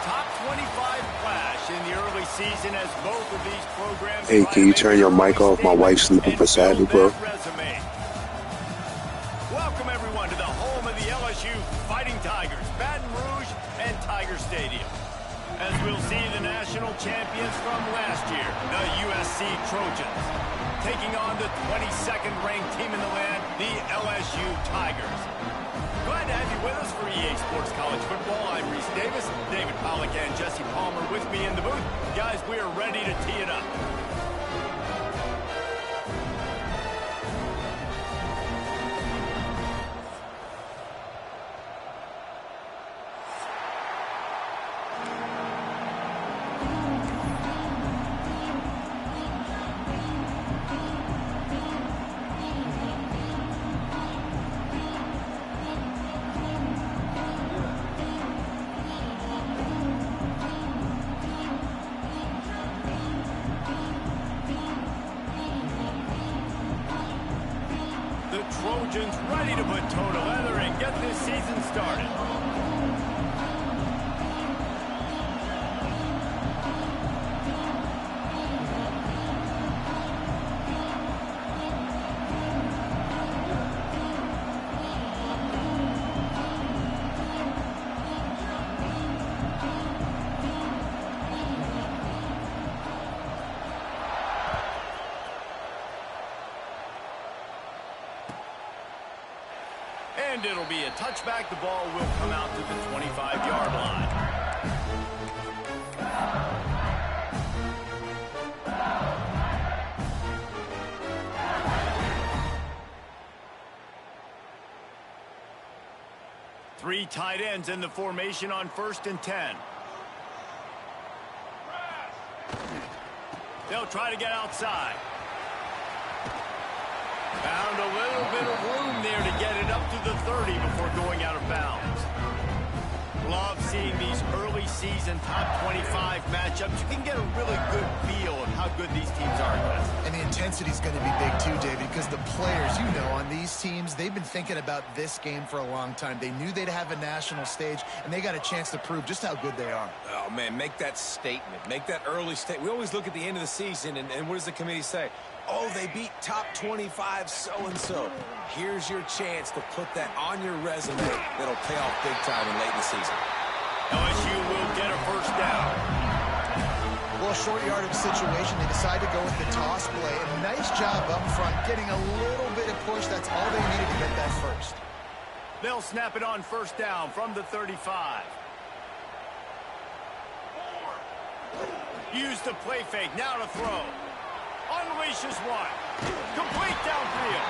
Top 25 clash in the early season as both of these programs. Hey, can you turn your mic off? My wife's sleeping beside me, bro. Welcome everyone to the home of the LSU Fighting Tigers, Baton Rouge and Tiger Stadium. As we'll see the national champions from last year, the USC Trojans, taking on the 22nd ranked team in the land, the LSU Tigers. Glad to have you with us for EA Sports College Football. I'm Reese Davis, David Pollack and Jesse Palmer with me in the booth. Guys, we are ready to tee it up. Trojans ready to put toe to leather and get this season started. And it'll be a touchback. The ball will come out to the 25-yard line. Three tight ends in the formation on 1st and 10. They'll try to get outside. Found a little bit of room there to get it up to the 30 before going out of bounds. Love seeing these early season top 25 matchups. You can get a really good feel of how good these teams are, guys. And the intensity is going to be big too, David, because the players, you know, on these teams, they've been thinking about this game for a long time. They knew they'd have a national stage, and they got a chance to prove just how good they are. Oh, man, make that statement. Make that early statement. We always look at the end of the season, and what does the committee say? Oh, they beat top 25 so-and-so. Here's your chance to put that on your resume that'll pay off big time in late in the season. LSU will get a first down. Well, short yardage situation, they decide to go with the toss play. And nice job up front, getting a little bit of push. That's all they needed to get that first. They'll snap it on first down from the 35. Use the play fake, now to throw. Unleashes one. Complete downfield.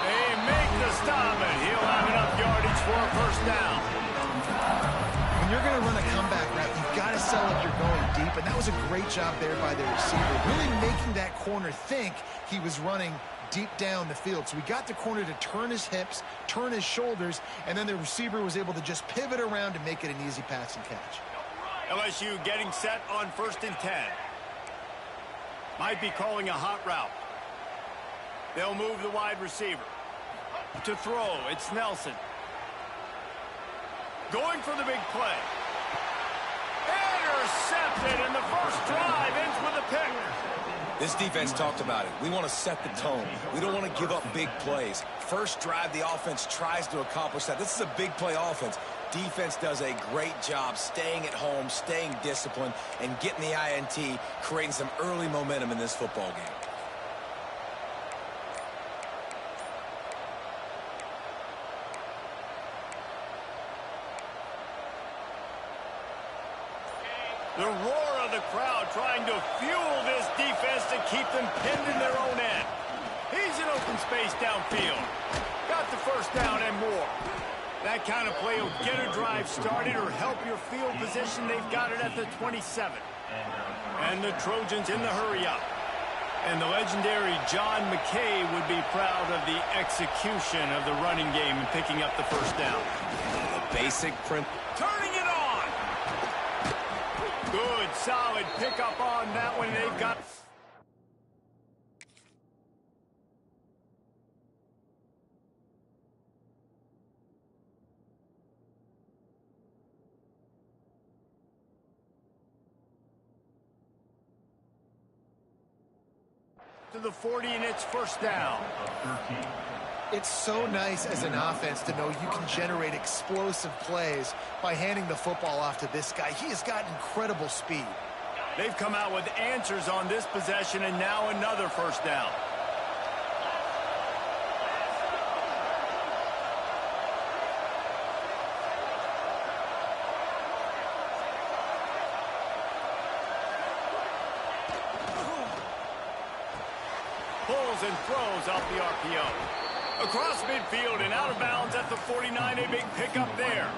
They make the stop, and he'll have enough yardage for a first down. When you're going to run a comeback route, you've got to sell like you're going deep, and that was a great job there by the receiver, really making that corner think he was running deep down the field. So he got the corner to turn his hips, turn his shoulders, and then the receiver was able to just pivot around and make it an easy pass and catch. LSU getting set on 1st and 10. Might be calling a hot route. They'll move the wide receiver. To throw, it's Nelson. Going for the big play. Intercepted, and the first drive ends with a pick. This defense talked about it. We want to set the tone. We don't want to give up big plays. First drive, the offense tries to accomplish that. This is a big play offense. Defense does a great job staying at home, staying disciplined, and getting the INT, creating some early momentum in this football game. The roar of the crowd trying to fuel this defense to keep them pinned in their own end. He's in open space downfield. Got the first down and more. That kind of play will get a drive started or help your field position. They've got it at the 27. And the Trojans in the hurry-up. And the legendary John McKay would be proud of the execution of the running game and picking up the first down. The basic print. Turning it on! Good, solid pickup on that one. They've got... to the 40, and it's first down. It's so nice as an offense to know you can generate explosive plays by handing the football off to this guy. He has got incredible speed. They've come out with answers on this possession, and now another first down. Pulls and throws off the RPO. Across midfield and out of bounds at the 49, a big pickup there.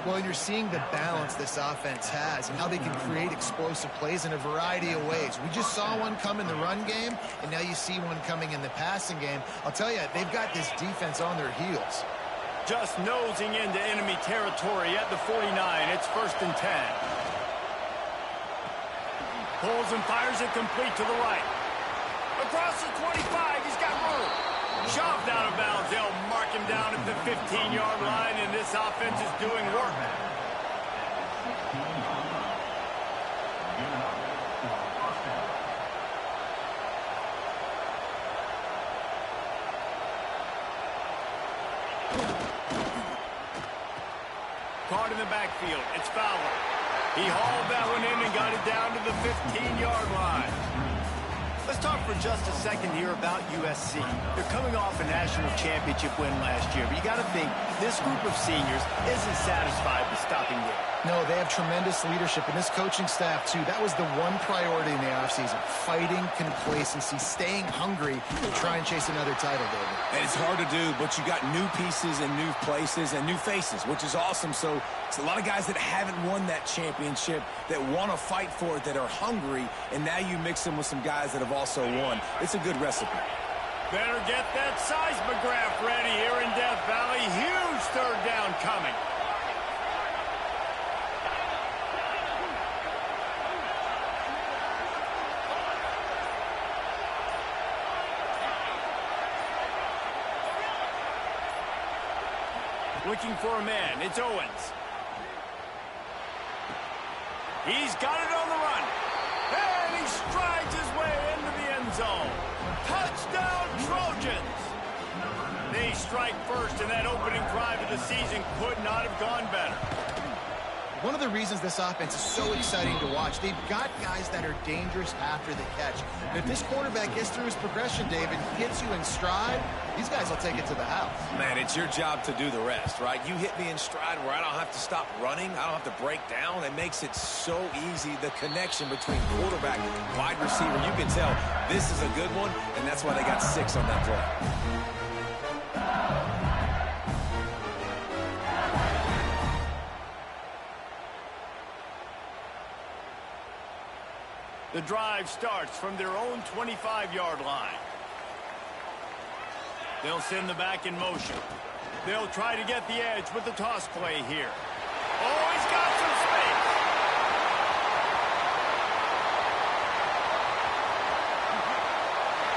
Well, you're seeing the balance this offense has and how they can create explosive plays in a variety of ways. We just saw one come in the run game, and now you see one coming in the passing game. I'll tell you, they've got this defense on their heels. Just nosing into enemy territory at the 49. It's 1st and 10. Pulls and fires it complete to the right. Across the 25, he's got room. Shoved out of bounds. They'll mark him down at the 15-yard line, and this offense is doing work. Caught in the backfield. It's Fowler. He hauled that one in and got it down to the 15-yard line. Let's talk for just a second here about USC. They're coming off a national championship win last year, but you got to think this group of seniors isn't satisfied with stopping there. No, they have tremendous leadership, and this coaching staff, too. That was the one priority in the offseason, fighting complacency, staying hungry to try and chase another title, David. And it's hard to do, but you got new pieces and new places and new faces, which is awesome. So it's a lot of guys that haven't won that championship that want to fight for it, that are hungry, and now you mix them with some guys that have also won. It's a good recipe. Better get that seismograph ready here in Death Valley. Huge third down coming. Looking for a man. It's Owens. He's got it on the run. And he strides his way into the end end zone. Touchdown, Trojans! They strike first, and that opening drive of the season could not have gone better. One of the reasons this offense is so exciting to watch, they've got guys that are dangerous after the catch. And if this quarterback gets through his progression, David, hits you in stride, these guys will take it to the house. Man, it's your job to do the rest, right? You hit me in stride where I don't have to stop running. I don't have to break down. It makes it so easy, the connection between quarterback and wide receiver. You can tell this is a good one, and that's why they got 6 on that play. The drive starts from their own 25-yard line. They'll send the back in motion. They'll try to get the edge with the toss play here. Oh, he's got some space.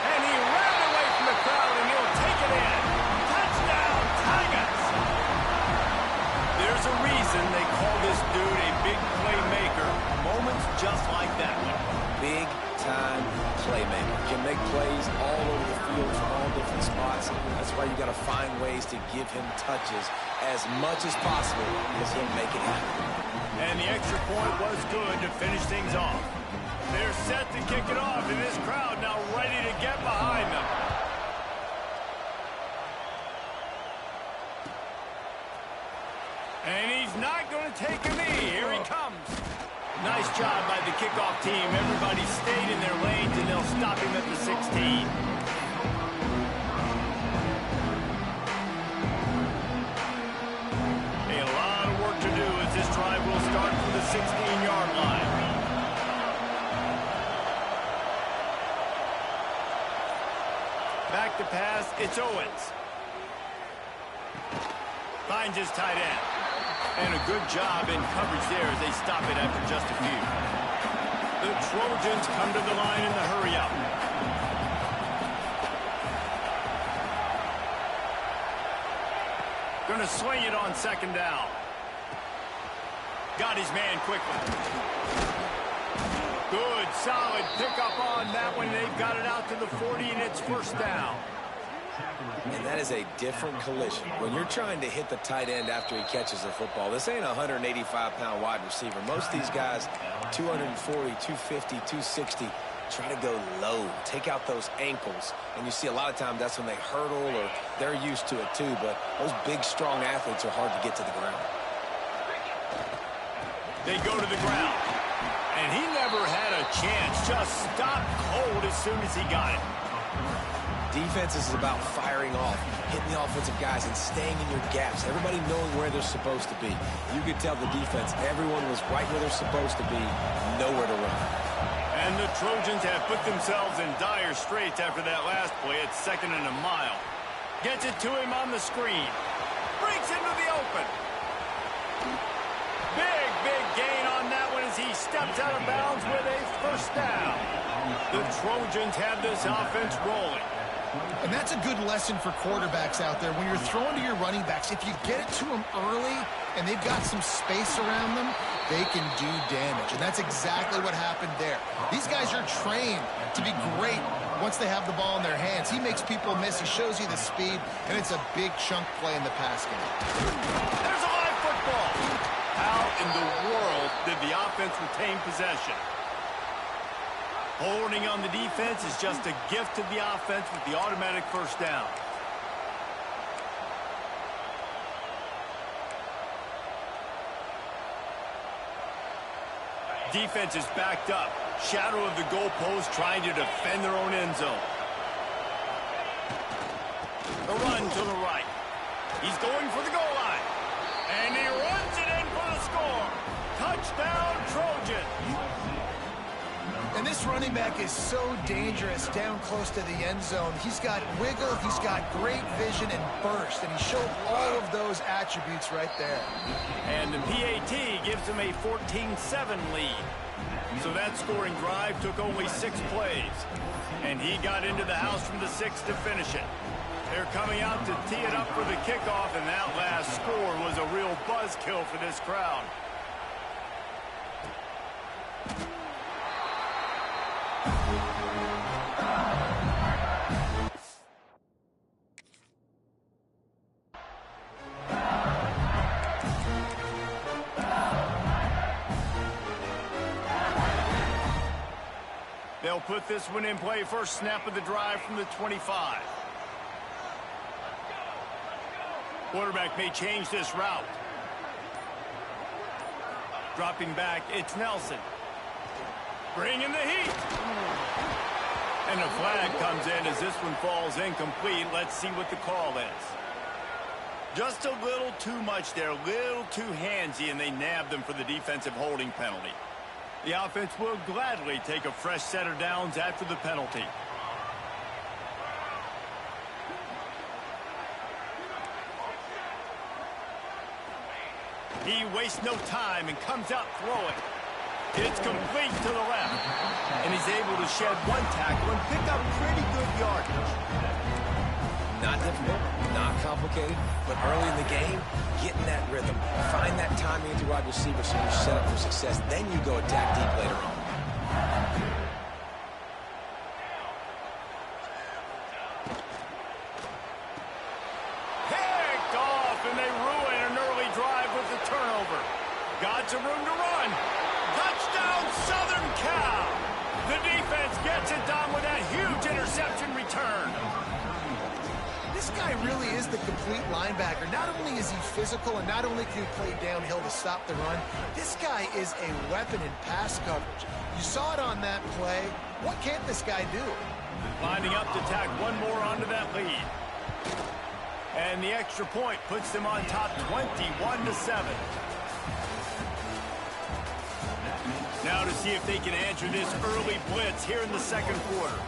And he ran away from the crowd, and he'll take it in. Touchdown, Tigers! There's a reason they call this dude a big playmaker. Moments just like that one. Big-time playmaker. Can make plays all over the field from all different spots. That's why you got to find ways to give him touches as much as possible because he'll make it happen. And the extra point was good to finish things off. They're set to kick it off, and this crowd now ready to get behind them. And he's not going to take a knee. Here he comes. Nice job by the kickoff team. Everybody stayed in their lanes, and they'll stop him at the 16. A lot of work to do as this drive will start from the 16-yard line. Back to pass, it's Owens. Finds his tight end. And a good job in coverage there as they stop it after just a few. The Trojans come to the line in the hurry-up. Going to swing it on second down. Got his man quickly. Good, solid pickup on that one. They've got it out to the 40, and it's first down. And that is a different collision. When you're trying to hit the tight end after he catches the football, this ain't a 185-pound wide receiver. Most of these guys, 240, 250, 260, try to go low, take out those ankles. And you see a lot of times that's when they hurdle or they're used to it too. But those big, strong athletes are hard to get to the ground. They go to the ground. And he never had a chance. Just stopped cold as soon as he got it. Defense is about firing off, hitting the offensive guys, and staying in your gaps. Everybody knowing where they're supposed to be. You could tell the defense, everyone was right where they're supposed to be, nowhere to run. And the Trojans have put themselves in dire straits after that last play. It's 2nd and a mile. Gets it to him on the screen. Breaks into the open. Big gain on that one as he steps out of bounds with a first down. The Trojans have this offense rolling. And that's a good lesson for quarterbacks out there. When you're throwing to your running backs, if you get it to them early and they've got some space around them, they can do damage. And that's exactly what happened there. These guys are trained to be great once they have the ball in their hands. He makes people miss. He shows you the speed, and it's a big chunk play in the pass game. There's a live football. How in the world did the offense retain possession? Holding on the defense is just a gift to the offense with the automatic first down. Defense is backed up. Shadow of the goalpost trying to defend their own end zone. The run to the right. He's going for the goal line. And he runs it in for the score. Touchdown, Trojan. And this running back is so dangerous down close to the end zone. He's got wiggle, he's got great vision and burst, and he showed all of those attributes right there. And the PAT gives him a 14-7 lead. So that scoring drive took only 6 plays. And he got into the house from the 6 to finish it. They're coming out to tee it up for the kickoff, and that last score was a real buzzkill for this crowd. They'll put this one in play first snap of the drive from the 25. Quarterback may change this route. Dropping back, it's Nelson. Bringing the heat. And the flag comes in as this one falls incomplete. Let's see what the call is. Just a little too much there, a little too handsy, and they nabbed them for the defensive holding penalty. The offense will gladly take a fresh set of downs after the penalty. He wastes no time and comes out throwing. It's complete to the left. And he's able to shed one tackle and pick up pretty good yardage. Not difficult, not complicated, but early in the game, getting that rhythm. Find that timing with your wide receiver so you're set up for success. Then you go attack deep later on. Picked off, and they ruin an early drive with the turnover. Got some room to run. Touchdown, Southern Cal. The defense gets it done with that huge interception return. This guy really is the complete linebacker. Not only is he physical and not only can he play downhill to stop the run, this guy is a weapon in pass coverage. You saw it on that play. What can't this guy do? Lining up to tack one more onto that lead. And the extra point puts them on top 21-7. Now to see if they can answer this early blitz here in the second quarter.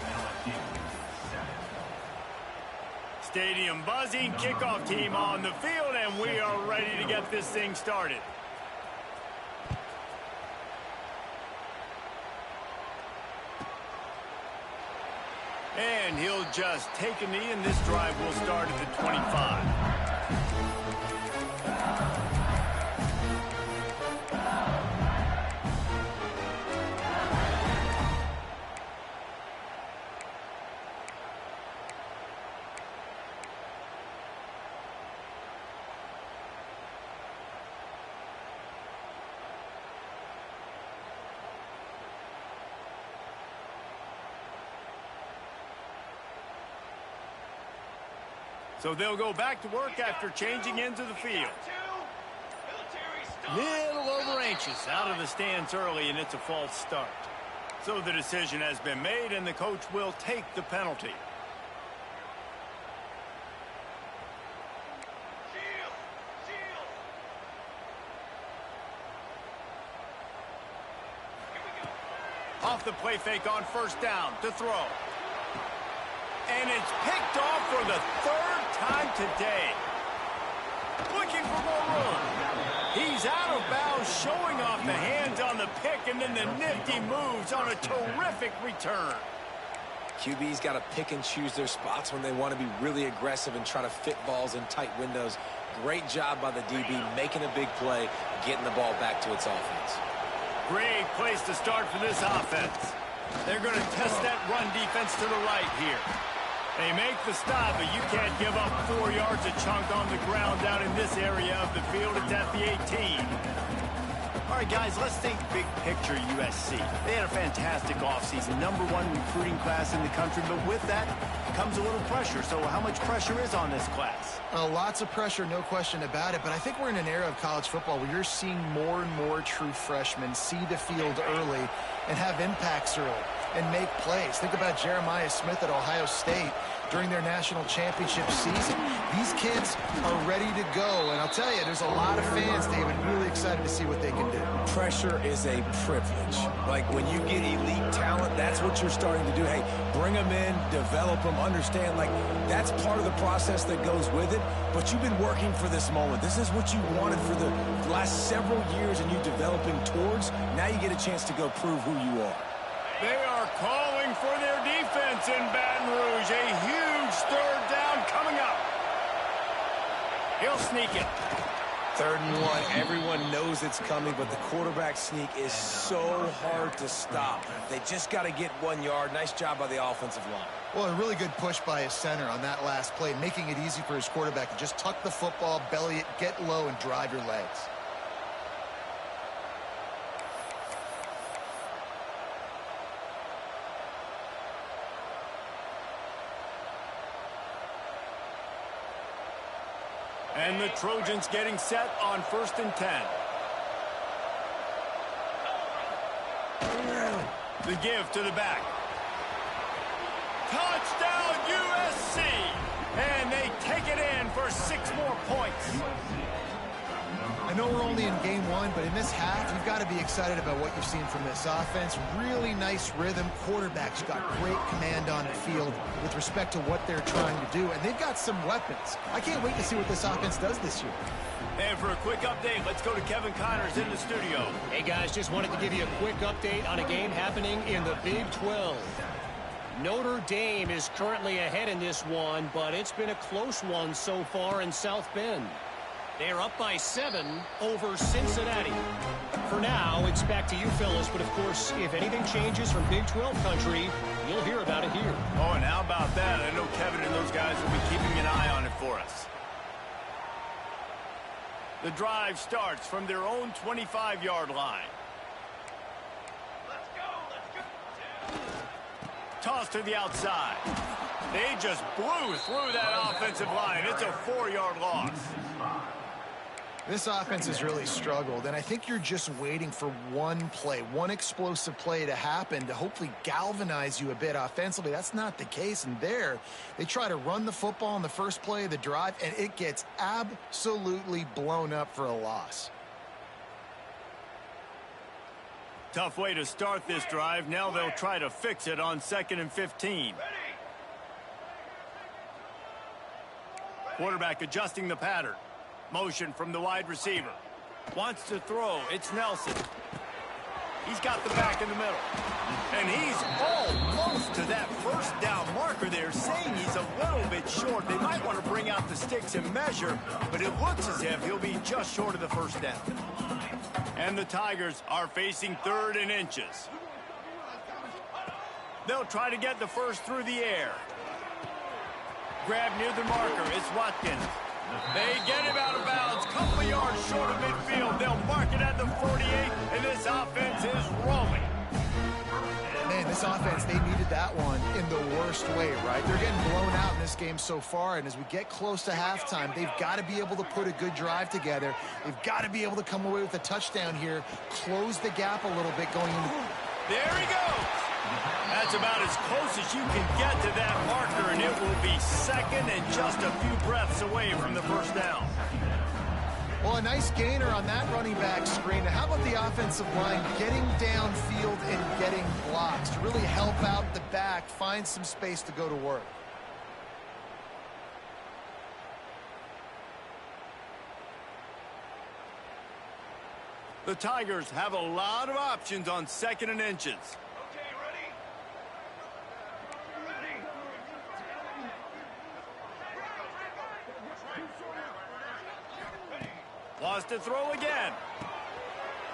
Stadium buzzing, kickoff team on the field, and we are ready to get this thing started. And he'll just take a knee, and this drive will start at the 25. So they'll go back to work after changing into the field. Little over anxious out of the stands early, and it's a false start. So the decision has been made, and the coach will take the penalty. Off the play fake on first down to throw. And it's picked off for the third time today. Looking for more room. He's out of bounds, showing off the hands on the pick, and then the nifty moves on a terrific return. QB's got to pick and choose their spots when they want to be really aggressive and try to fit balls in tight windows. Great job by the DB, making a big play, getting the ball back to its offense. Great place to start for this offense. They're going to test that run defense to the right here. They make the stop, but you can't give up 4 yards a chunk on the ground down in this area of the field. It's at the 18. All right, guys, let's think big picture USC. They had a fantastic offseason, #1 recruiting class in the country, but with that comes a little pressure. So how much pressure is on this class? Lots of pressure, no question about it, but I think we're in an era of college football where you're seeing more and more true freshmen see the field early and have impacts early and make plays. Think about Jeremiah Smith at Ohio State during their national championship season. These kids are ready to go, and I'll tell you, there's a lot of fans, David, really excited to see what they can do. Pressure is a privilege. Like, when you get elite talent, that's what you're starting to do. Hey, bring them in, develop them, understand, like, that's part of the process that goes with it, but you've been working for this moment. This is what you wanted for the last several years, and you developing towards. Now you get a chance to go prove who you are. They are calling for their defense in Baton Rouge. A huge third down coming up. He'll sneak it. 3rd and 1. Everyone knows it's coming, but the quarterback sneak is so hard to stop. They just got to get 1 yard. Nice job by the offensive line. Well, a really good push by his center on that last play, making it easy for his quarterback to just tuck the football, belly it, get low, and drive your legs. And the Trojans getting set on 1st and 10. The give to the back. Touchdown USC! And they take it in for 6 more points. I know we're only in game 1, but in this half, you've got to be excited about what you've seen from this offense. Really nice rhythm. Quarterback's got great command on the field with respect to what they're trying to do, and they've got some weapons. I can't wait to see what this offense does this year. And for a quick update, let's go to Kevin Connors in the studio. Hey, guys, just wanted to give you a quick update on a game happening in the Big 12. Notre Dame is currently ahead in this one, but it's been a close one so far in South Bend. They're up by 7 over Cincinnati. For now, it's back to you fellas, but of course, if anything changes from Big 12 country, you'll hear about it here. Oh, and how about that? I know Kevin and those guys will be keeping an eye on it for us. The drive starts from their own 25-yard line. Toss to the outside. They just blew through that offensive line. It's a 4-yard loss. This offense has really struggled, and I think you're just waiting for one play, one explosive play to happen to hopefully galvanize you a bit offensively. That's not the case, and there, they try to run the football on the first play of the drive, and it gets absolutely blown up for a loss. Tough way to start this drive. Now they'll try to fix it on 2nd and 15. Quarterback adjusting the pattern. Motion from the wide receiver. Wants to throw. It's Nelson. He's got the back in the middle. And he's almost to that first down marker there, saying he's a little bit short. They might want to bring out the sticks and measure, but it looks as if he'll be just short of the first down. And the Tigers are facing 3rd and inches. They'll try to get the first through the air. Grab near the marker. It's Watkins. They get him out of bounds. Couple of yards short of midfield. They'll mark it at the 48, and this offense is rolling. Man, this offense, they needed that one in the worst way, right? They're getting blown out in this game so far, and as we get close to halftime, they've got to be able to put a good drive together. They've got to be able to come away with a touchdown here, close the gap a little bit going into... There he goes. That's about as close as you can get to that marker, and it will be 2nd and just a few breaths away from the first down. Well, a nice gainer on that running back screen. How about the offensive line getting downfield and getting blocks to really help out the back, find some space to go to work? The Tigers have a lot of options on 2nd and inches. Lost to throw again.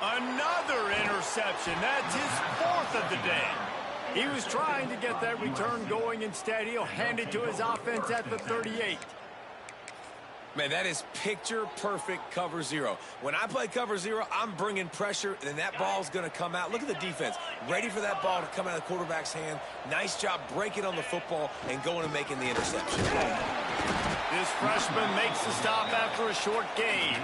Another interception. That's his 4th of the day. He was trying to get that return going. Instead, he'll hand it to his offense at the 38. Man, that is picture-perfect cover 0. When I play cover 0, I'm bringing pressure, and that ball's going to come out. Look at the defense. Ready for that ball to come out of the quarterback's hand. Nice job breaking on the football and going and making the interception. This freshman makes the stop after a short gain.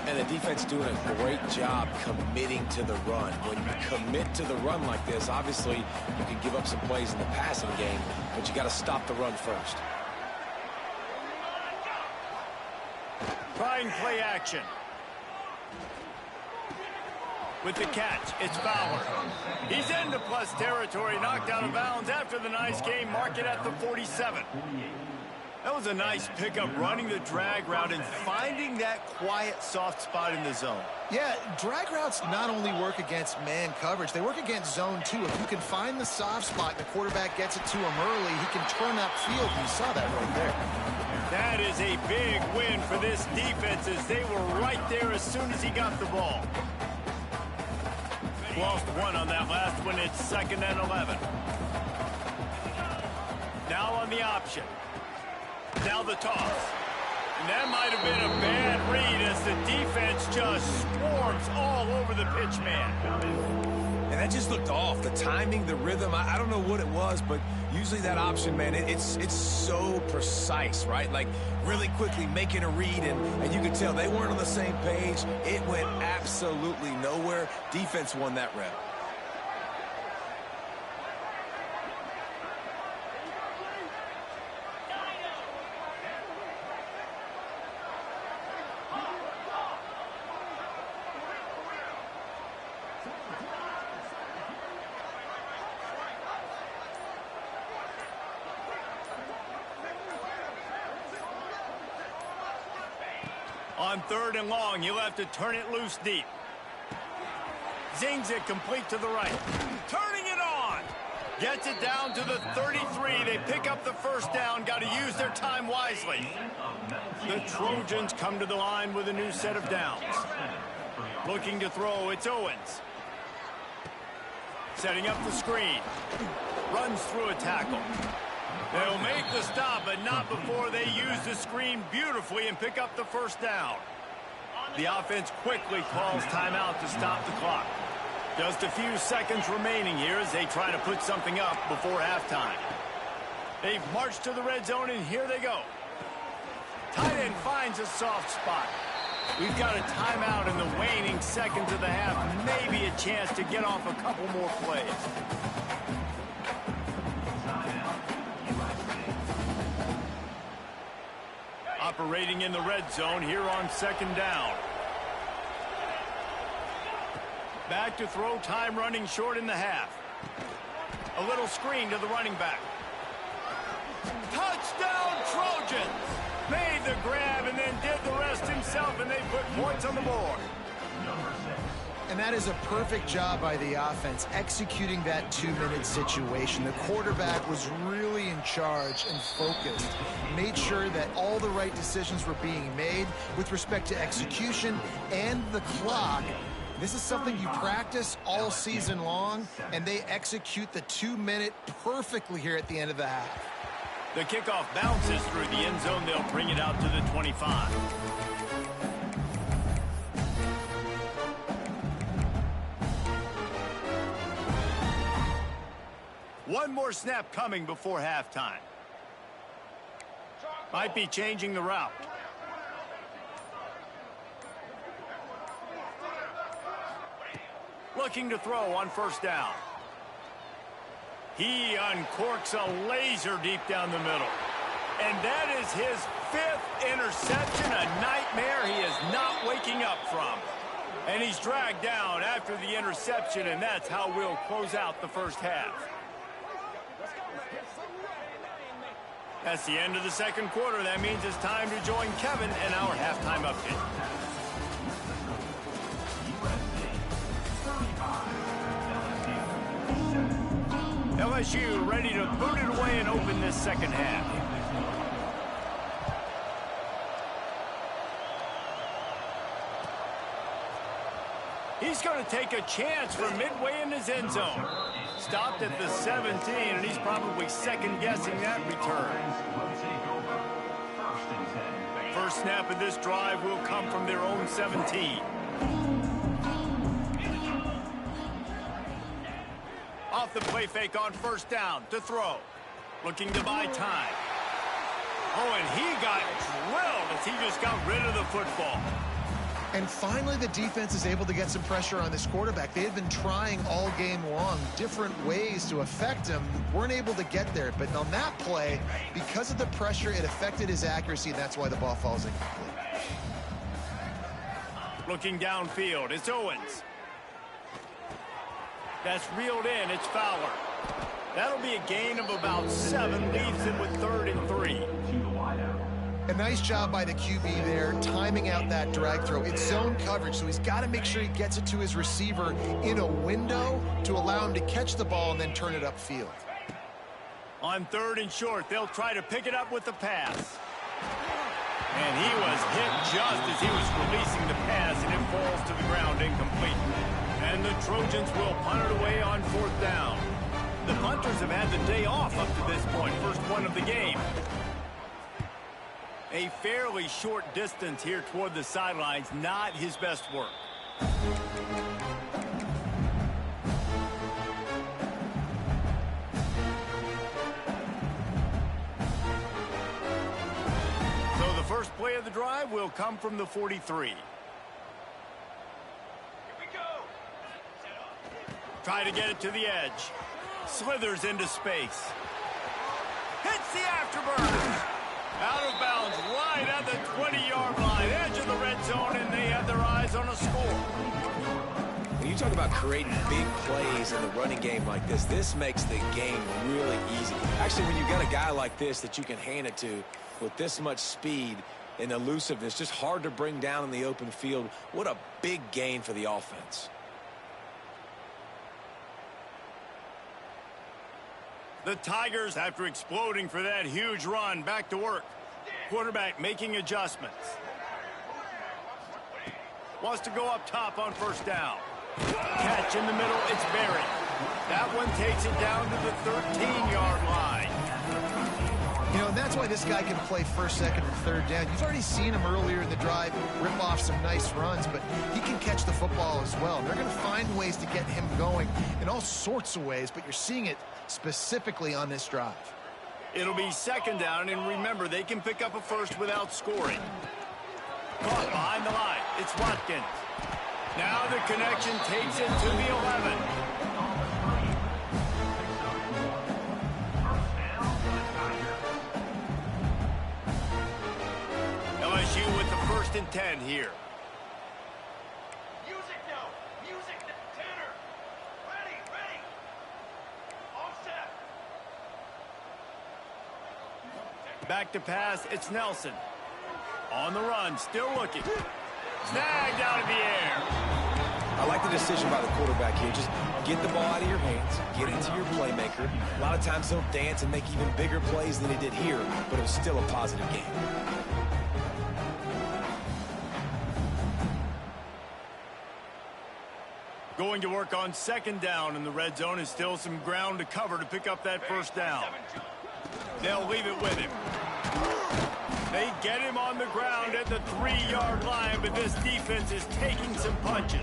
And the defense doing a great job committing to the run. When you commit to the run like this, obviously you can give up some plays in the passing game, but you got to stop the run first. Trying play action. With the catch, it's Fowler. He's into plus territory, knocked out of bounds after the nice game. Mark it at the 47. That was a nice pickup, running the drag route and finding that quiet, soft spot in the zone. Yeah, drag routes not only work against man coverage, they work against zone too. If you can find the soft spot and the quarterback gets it to him early, he can turn upfield. You saw that right there. That is a big win for this defense, as they were right there as soon as he got the ball. Lost 1 on that last one. It's 2nd and 11. Now on the option. Now the toss. And that might have been a bad read as the defense just swarms all over the pitch man. And that just looked off. The timing, the rhythm, I don't know what it was, but usually that option, man, it's so precise, right? Like really quickly making a read, and you could tell they weren't on the same page. It went absolutely nowhere. Defense won that rep. On 3rd and long, you'll have to turn it loose deep. Zings it complete to the right. Turning it on. Gets it down to the 33. They pick up the first down. Got to use their time wisely. The Trojans come to the line with a new set of downs. Looking to throw, it's Owens. Setting up the screen. Runs through a tackle. They'll make the stop, but not before they use the screen beautifully and pick up the first down. The offense quickly calls timeout to stop the clock. Just a few seconds remaining here as they try to put something up before halftime. They've marched to the red zone, and here they go. Tight end finds a soft spot. We've got a timeout in the waning seconds of the half. Maybe a chance to get off a couple more plays. Operating in the red zone here on 2nd down. Back to throw, time running short in the half. A little screen to the running back. Touchdown Trojans! Made the grab and then did the rest himself, and they put points on the board. And that is a perfect job by the offense, executing that 2-minute situation. The quarterback was really in charge and focused. Made sure that all the right decisions were being made with respect to execution and the clock. This is something you practice all season long, and they execute the 2-minute perfectly here at the end of the half. The kickoff bounces through the end zone. They'll bring it out to the 25. One more snap coming before halftime. Might be changing the route. Looking to throw on 1st down. He uncorks a laser deep down the middle. And that is his 5th interception, a nightmare he is not waking up from. And he's dragged down after the interception, and that's how we'll close out the first half. That's the end of the 2nd quarter. That means it's time to join Kevin in our halftime update. LSU ready to boot it away and open this 2nd half. He's going to take a chance from midway in his end zone. Stopped at the 17, and he's probably second-guessing that return. First snap of this drive will come from their own 17. Off the play fake on 1st down to throw. Looking to buy time. Oh, and he got drilled as he just got rid of the football. And finally, the defense is able to get some pressure on this quarterback. They had been trying all game long different ways to affect him. Weren't able to get there. But on that play, because of the pressure, it affected his accuracy, and that's why the ball falls incomplete. Looking downfield, it's Owens. That's reeled in, it's Fowler. That'll be a gain of about 7, leaves him with 3rd and 3. A nice job by the QB there, timing out that drag throw. It's zone coverage, so he's got to make sure he gets it to his receiver in a window to allow him to catch the ball and then turn it upfield. On 3rd and short, they'll try to pick it up with the pass. And he was hit just as he was releasing the pass, and it falls to the ground incomplete. And the Trojans will punt it away on 4th down. The punters have had the day off up to this point, first one of the game. A fairly short distance here toward the sidelines, not his best work. So the first play of the drive will come from the 43. Try to get it to the edge. Slithers into space. Hits the afterburner. Out of bounds, right at the 20-yard line. Edge of the red zone, and they have their eyes on a score. When you talk about creating big plays in the running game like this makes the game really easy. Actually, when you've got a guy like this that you can hand it to with this much speed and elusiveness, just hard to bring down in the open field, what a big gain for the offense. The Tigers, after exploding for that huge run, back to work. Quarterback making adjustments. Wants to go up top on first down. Catch in the middle, it's buried. That one takes it down to the 13-yard line. You know, and that's why this guy can play first, second, and third down. You've already seen him earlier in the drive rip off some nice runs, but he can catch the football as well. And they're going to find ways to get him going in all sorts of ways, but you're seeing it specifically on this drive. It'll be second down, and remember, they can pick up a first without scoring. Caught behind the line. It's Watkins. Now the connection takes it to the 11. LSU with the 1st and 10 here. Music now. Music, Tanner. Ready. All set. Back to pass, it's Nelson. On the run, still looking. Snagged out of the air. I like the decision by the quarterback here. Just get the ball out of your hands, get it to your playmaker. A lot of times he'll dance and make even bigger plays than he did here, but it was still a positive game. Going to work on second down in the red zone, and still some ground to cover to pick up that first down. They'll leave it with him. They get him on the ground at the 3-yard line, but this defense is taking some punches.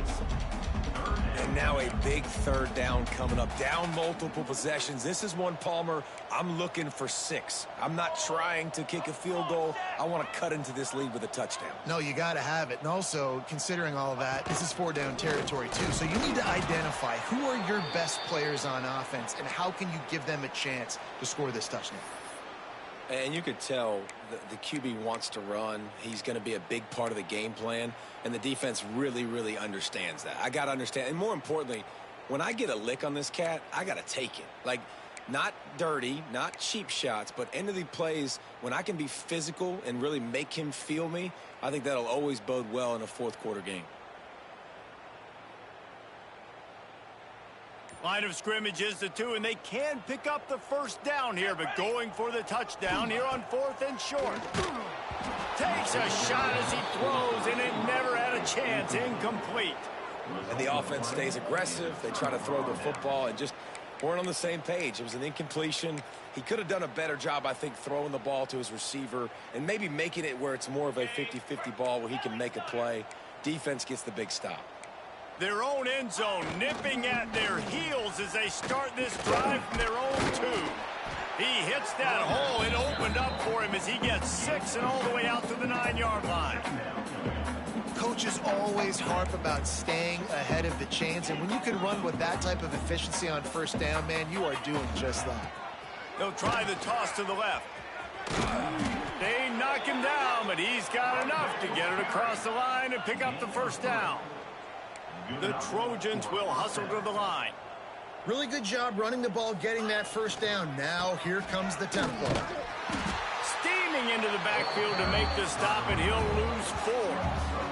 And now a big third down coming up. Down multiple possessions. This is one, Palmer, I'm looking for 6. I'm not trying to kick a field goal. I want to cut into this lead with a touchdown. No, you got to have it. And also, considering all of that, this is 4-down territory, too. So you need to identify who are your best players on offense and how can you give them a chance to score this touchdown. And you could tell the QB wants to run. He's going to be a big part of the game plan. And the defense really, really understands that. I got to understand. And more importantly, when I get a lick on this cat, I got to take it. Like, not dirty, not cheap shots, but end of the plays, when I can be physical and really make him feel me, I think that'll always bode well in a fourth-quarter game. Line of scrimmage is the 2, and they can pick up the first down here, but going for the touchdown here on 4th and short. Takes a shot as he throws, and it never had a chance. Incomplete. And the offense stays aggressive. They try to throw the football and just weren't on the same page. It was an incompletion. He could have done a better job, I think, throwing the ball to his receiver and maybe making it where it's more of a 50-50 ball where he can make a play. Defense gets the big stop. Their own end zone nipping at their heels as they start this drive from their own 2. He hits that hole. It opened up for him as he gets 6 and all the way out to the 9-yard line. Coaches always harp about staying ahead of the chains, and when you can run with that type of efficiency on first down, man, you are doing just that. They'll try the toss to the left. They knock him down, but he's got enough to get it across the line and pick up the first down. The Trojans will hustle to the line. Really good job running the ball, getting that first down. Now here comes the tempo. Steaming into the backfield to make the stop, and he'll lose 4.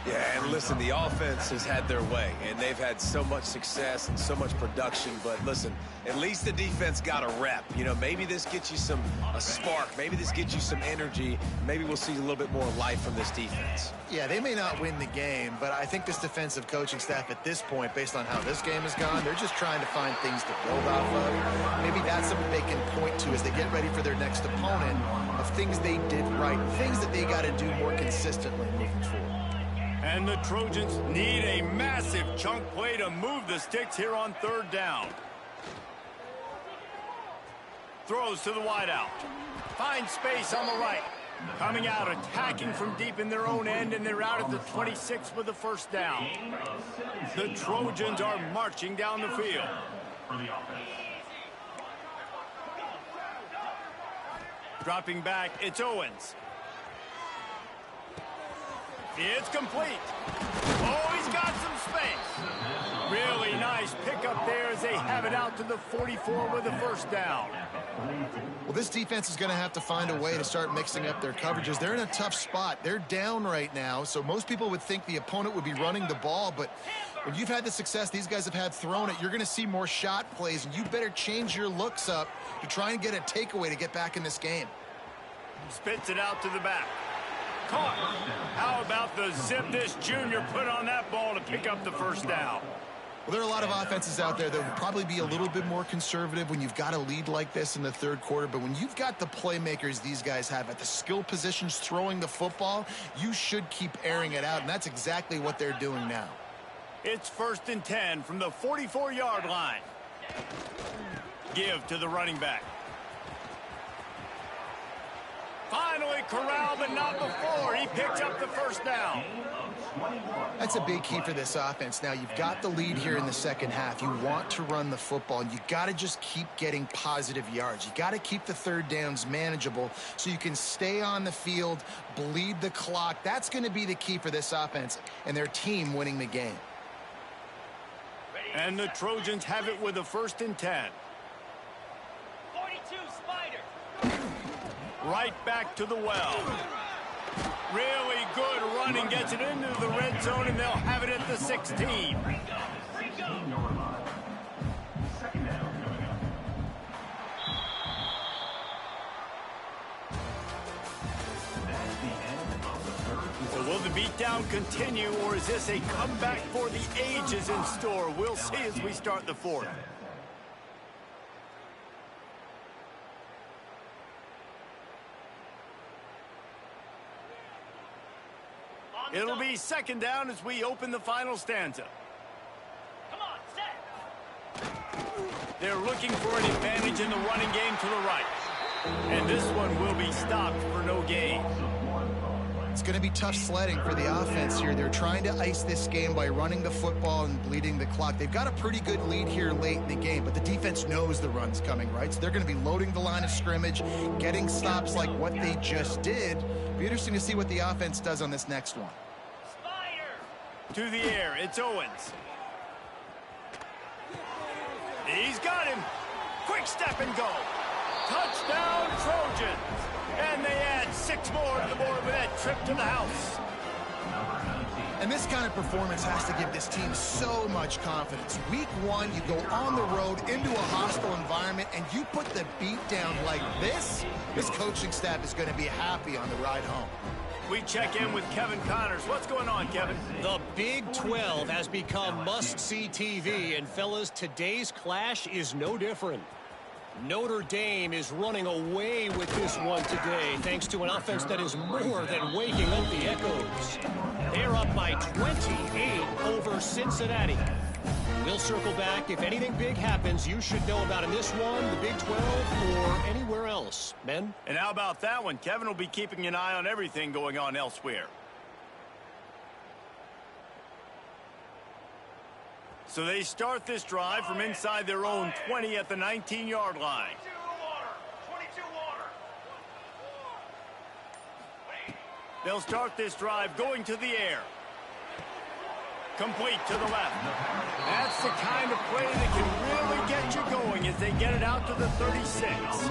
Yeah, and listen, the offense has had their way, and they've had so much success and so much production. But listen, at least the defense got a rep. You know, maybe this gets you a spark. Maybe this gets you some energy. Maybe we'll see a little bit more life from this defense. Yeah, they may not win the game, but I think this defensive coaching staff at this point, based on how this game has gone, they're just trying to find things to build off of. Maybe that's something they can point to as they get ready for their next opponent. of things they did right, things that they got to do more consistently moving forward. And the Trojans need a massive chunk play to move the sticks here on third down. Throws to the wideout. Finds space on the right. Coming out, attacking from deep in their own end, and they're out at the 26 with the first down. The Trojans are marching down the field. Dropping back, it's Owens. It's complete. Oh, he's got some space. Really nice pickup there as they have it out to the 44 with the first down. Well, this defense is going to have to find a way to start mixing up their coverages. They're in a tough spot. They're down right now, so most people would think the opponent would be running the ball, but when you've had the success these guys have had throwing it, you're going to see more shot plays, and you better change your looks up to try and get a takeaway to get back in this game. Spits it out to the back. Caught. How about the zip this junior put on that ball to pick up the first down? Well, there are a lot of offenses out there that would probably be a little bit more conservative when you've got a lead like this in the third quarter. But when you've got the playmakers these guys have at the skill positions throwing the football, you should keep airing it out. And that's exactly what they're doing now. It's 1st and 10 from the 44-yard line. Give to the running back. Finally corralled, but not before. He picks up the first down. That's a big key for this offense. Now, you've got the lead here in the second half. You want to run the football, and you got to just keep getting positive yards. You got to keep the third downs manageable so you can stay on the field, bleed the clock. That's going to be the key for this offense and their team winning the game. And the Trojans have it with a 1st and 10. 42 Spider. Right back to the well. Really good running, gets it into the red zone, and they'll have it at the 16. So will the beatdown continue, or is this a comeback for the ages in store? We'll see as we start the fourth. It'll be 2nd down as we open the final stanza. Come on, set. They're looking for an advantage in the running game to the right. And this one will be stopped for no gain. It's going to be tough sledding for the offense here. They're trying to ice this game by running the football and bleeding the clock. They've got a pretty good lead here late in the game, but the defense knows the run's coming, right? So they're going to be loading the line of scrimmage, getting stops like what they just did. Be interesting to see what the offense does on this next one. Spider. To the air, it's Owens. He's got him. Quick step and go. Touchdown, Trojans. And they add 6 more to the board with that trip to the house. And this kind of performance has to give this team so much confidence. Week 1, you go on the road into a hostile environment, and you put the beat down like this coaching staff is going to be happy on the ride home. We check in with Kevin Connors. What's going on, Kevin? The Big 12 has become must-see TV, and fellas, today's clash is no different. Notre Dame is running away with this one today, thanks to an offense that is more than waking up the echoes. They're up by 28 over Cincinnati. We'll circle back. If anything big happens, you should know about in this one, the Big 12, or anywhere else. Ben? And how about that one? Kevin will be keeping an eye on everything going on elsewhere. So they start this drive from inside their own 20 at the 19-yard line. 22 water. They'll start this drive going to the air. Complete to the left. That's the kind of play that can really get you going as they get it out to the 36.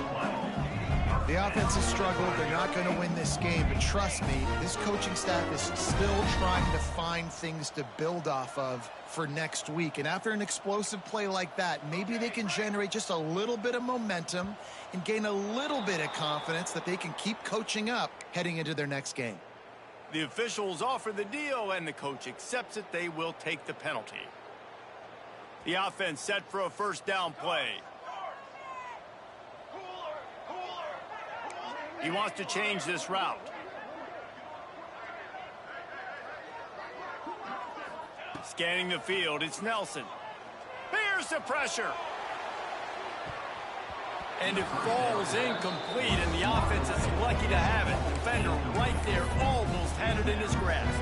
The offense has struggled. They're not going to win this game, but trust me, this coaching staff is still trying to find things to build off of for next week. And after an explosive play like that, maybe they can generate just a little bit of momentum and gain a little bit of confidence that they can keep coaching up heading into their next game. The officials offer the deal, and the coach accepts it. They will take the penalty. The offense set for a 1st down play. He wants to change this route. Scanning the field, it's Nelson. Here's the pressure. And it falls incomplete, and the offense is lucky to have it. Defender right there almost had it in his grasp.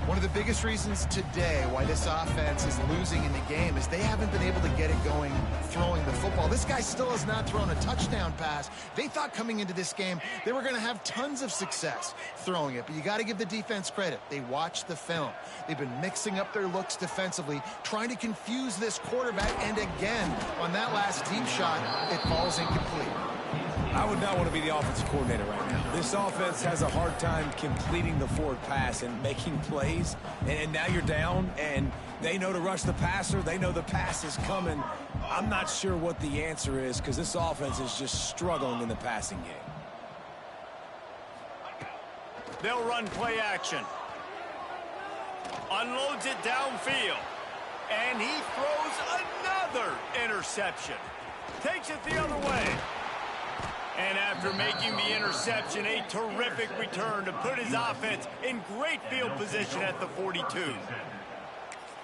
One of the biggest reasons today why this offense is losing in the game is they haven't been able to get it going throwing the football. This guy still has not thrown a touchdown pass. They thought coming into this game they were going to have tons of success throwing it, but you got to give the defense credit. They watched the film. They've been mixing up their looks defensively, trying to confuse this quarterback, and again, on that last deep shot, it falls incomplete. I would not want to be the offensive coordinator right now. This offense has a hard time completing the forward pass and making plays. And now you're down, and they know to rush the passer. They know the pass is coming. I'm not sure what the answer is because this offense is just struggling in the passing game. They'll run play action. Unloads it downfield. And he throws another interception. Takes it the other way. And after making the interception, a terrific return to put his offense in great field position at the 42.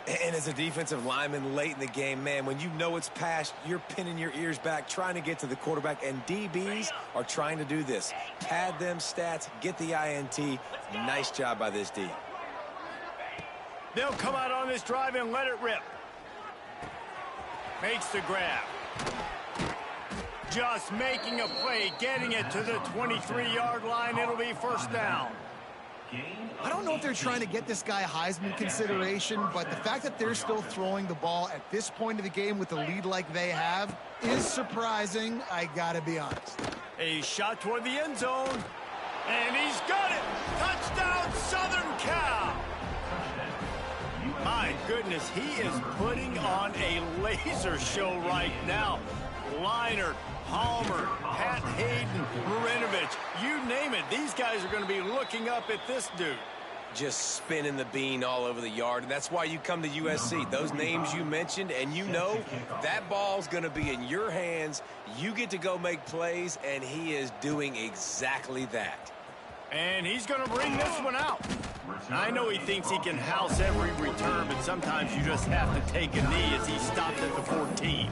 And as a defensive lineman late in the game, man, when you know it's past, you're pinning your ears back, trying to get to the quarterback, and DBs are trying to do this. Pad them stats, get the INT. Nice job by this D. They'll come out on this drive and let it rip. Makes the grab. Just making a play, getting it to the 23-yard line. It'll be first down. I don't know if they're trying to get this guy Heisman consideration, but the fact that they're still throwing the ball at this point of the game with the lead like they have is surprising, I gotta be honest. A shot toward the end zone, and he's got it! Touchdown, Southern Cal! My goodness, he is putting on a laser show right now. Leinart, Palmer, Pat Hayden, Marinovich, you name it. These guys are going to be looking up at this dude. Just spinning the bean all over the yard, and that's why you come to USC. Those names you mentioned, and you know that ball's going to be in your hands. You get to go make plays, and he is doing exactly that. And he's going to bring this one out. I know he thinks he can house every return, but sometimes you just have to take a knee as he stopped at the 14.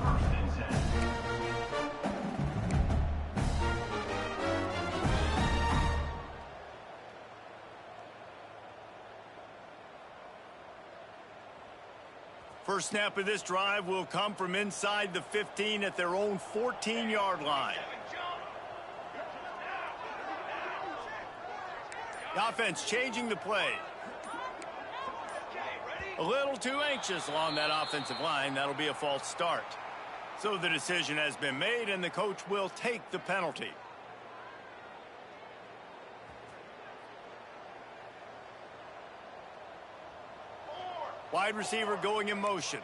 First snap of this drive will come from inside the 15 at their own 14-yard line. The offense changing the play. A little too anxious along that offensive line. That'll be a false start. So the decision has been made, and the coach will take the penalty. Wide receiver going in motion.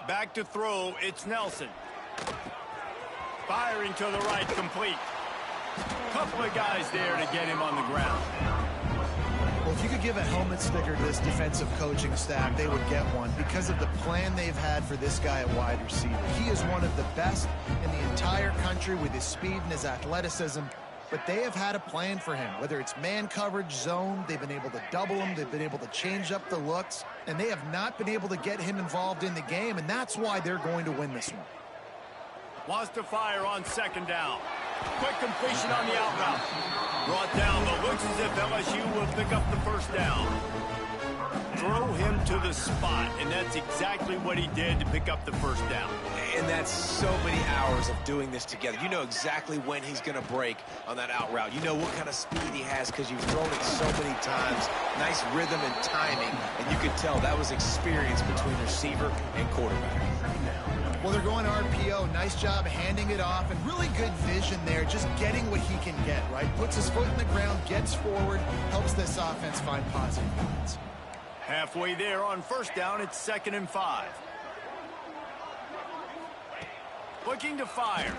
Back to throw, it's Nelson. Firing to the right, complete. Couple of guys there to get him on the ground. Well, if you could give a helmet sticker to this defensive coaching staff, they would get one because of the plan they've had for this guy at wide receiver. He is one of the best in the entire country with his speed and his athleticism, but they have had a plan for him. Whether it's man coverage, zone, they've been able to double him, they've been able to change up the looks, and they have not been able to get him involved in the game, and that's why they're going to win this one. Wants to fire on second down. Quick completion on the out route. Brought down, but looks as if LSU will pick up the first down. Throw him to the spot, and that's exactly what he did to pick up the first down. And that's so many hours of doing this together. You know exactly when he's going to break on that out route. You know what kind of speed he has because you've thrown it so many times. Nice rhythm and timing, and you can tell that was experience between receiver and quarterback. Well, they're going RPO. Nice job handing it off, and really good vision there, just getting what he can get, right? Puts his foot in the ground, gets forward, helps this offense find positive points. Halfway there on first down, it's 2nd and 5. Looking to fire.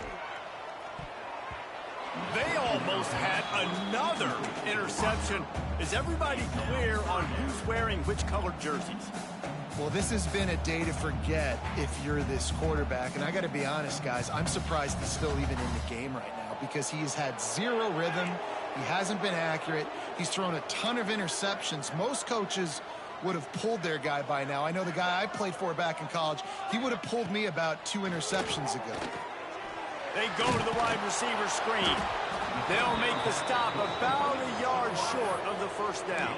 They almost had another interception. Is everybody clear on who's wearing which colored jerseys? Well, this has been a day to forget if you're this quarterback. And I got to be honest, guys, I'm surprised he's still even in the game right now because he has had zero rhythm. He hasn't been accurate. He's thrown a ton of interceptions. Most coaches would have pulled their guy by now. I know the guy I played for back in college, he would have pulled me about 2 interceptions ago. They go to the wide receiver screen. They'll make the stop about a yard short of the first down.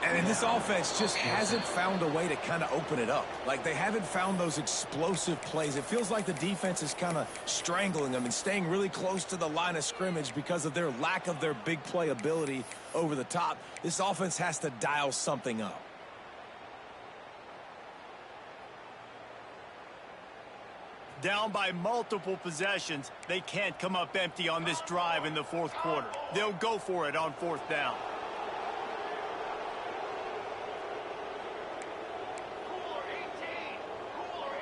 And this offense just hasn't found a way to kind of open it up. Like, they haven't found those explosive plays. It feels like the defense is kind of strangling them and staying really close to the line of scrimmage because of their lack of their big play ability over the top. This offense has to dial something up. Down by multiple possessions, they can't come up empty on this drive in the fourth quarter. They'll go for it on fourth down. Cooler 18. Cooler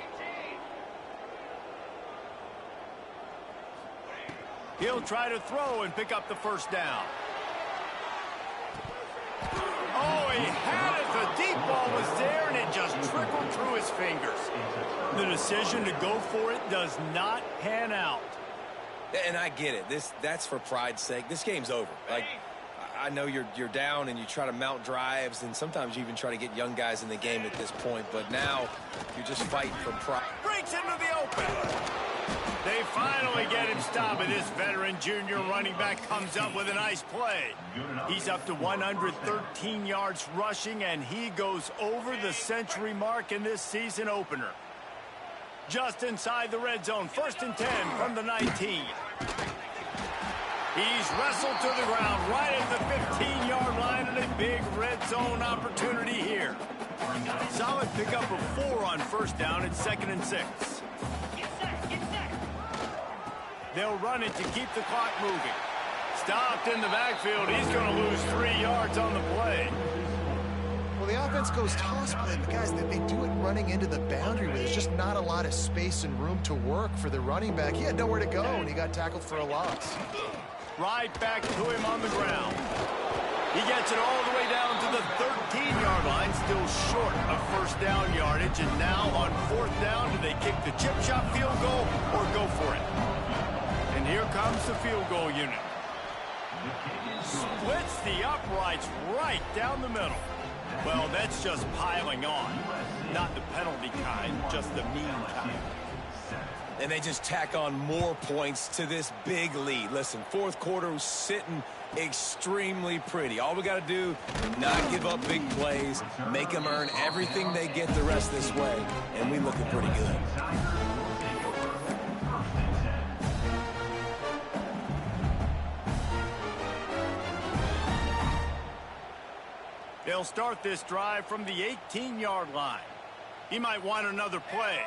18. He'll try to throw and pick up the first down. Oh, he had it. The deep ball was there, and it just trickled through his fingers. The decision to go for it does not pan out. And I get it. That's for pride's sake. This game's over. Like, I know you're down and you try to mount drives, and sometimes you even try to get young guys in the game at this point. But now you're just fighting for pride. Breaks into the open. They finally get him stopped, and this veteran junior running back comes up with a nice play. He's up to 113 yards rushing, and he goes over the century mark in this season opener. Just inside the red zone, 1st and 10 from the 19. He's wrestled to the ground right at the 15-yard line, and a big red zone opportunity here. Solid pickup of 4 on first down and 2nd and 6. Get set. Get set. They'll run it to keep the clock moving. Stopped in the backfield. He's going to lose 3 yards on the play. Well, the offense goes toss play, but guys, they do it running into the boundary where there's just not a lot of space and room to work for the running back. He had nowhere to go, and he got tackled for a loss. Right back to him on the ground. He gets it all the way down to the 13-yard line, still short of first down yardage. And now on fourth down, do they kick the chip shot field goal or go for it? And here comes the field goal unit. Splits the uprights right down the middle. Well, that's just piling on. Not the penalty kind, just the mean kind. And they just tack on more points to this big lead. Listen, fourth quarter was sitting extremely pretty. All we got to do is not give up big plays, make them earn everything they get the rest this way, and we looking pretty good. They'll start this drive from the 18-yard line. He might want another play.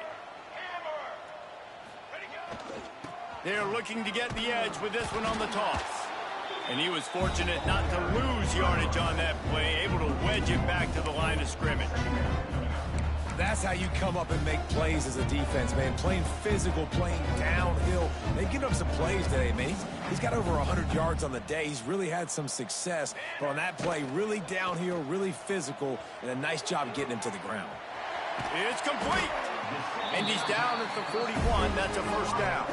They're looking to get the edge with this one on the toss. And he was fortunate not to lose yardage on that play, able to wedge it back to the line of scrimmage. That's how you come up and make plays as a defense, man. Playing physical, playing downhill. They've given up some plays today, man. He's got over 100 yards on the day. He's really had some success. But on that play, really downhill, really physical, and a nice job getting him to the ground. It's complete. And he's down at the 41. That's a first down.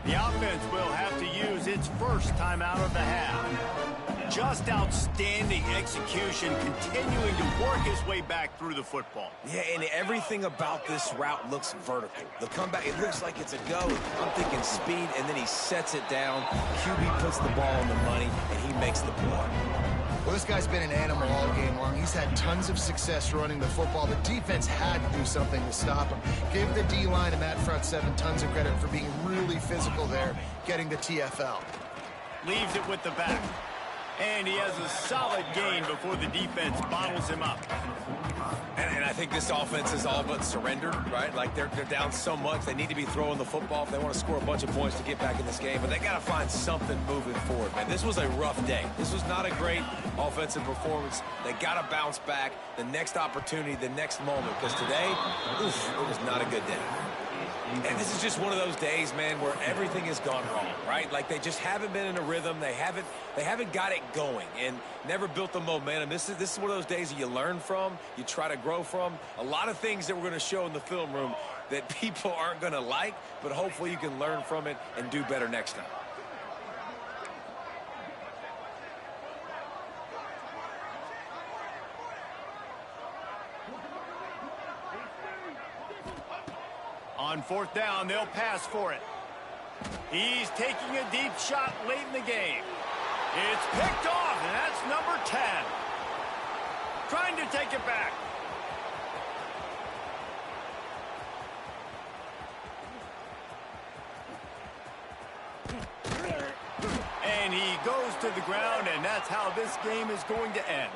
The offense will have to use its first timeout of the half. Just outstanding execution, continuing to work his way back through the football. Yeah, and everything about this route looks vertical. The comeback, it looks like it's a go. I'm thinking speed, and then he sets it down. QB puts the ball on the money, and he makes the play. Well, this guy's been an animal all game long. He's had tons of success running the football. The defense had to do something to stop him. Give the D-line and that front seven tons of credit for being really physical there, getting the TFL. Leaves it with the back. And he has a solid gain before the defense bottles him up. And I think this offense is all but surrendered, right? Like, they're down so much, they need to be throwing the football if they want to score a bunch of points to get back in this game. But they got to find something moving forward, man. This was a rough day. This was not a great offensive performance. They got to bounce back. The next opportunity, the next moment. Because today, it was not a good day. And this is just one of those days, man, where everything has gone wrong, right? Like they just haven't been in a rhythm. They haven't got it going and never built the momentum. This is one of those days that you learn from, you try to grow from. A lot of things that we're going to show in the film room that people aren't going to like, but hopefully you can learn from it and do better next time. On 4th down, they'll pass for it. He's taking a deep shot late in the game. It's picked off, and that's number 10. Trying to take it back. And he goes to the ground, and that's how this game is going to end.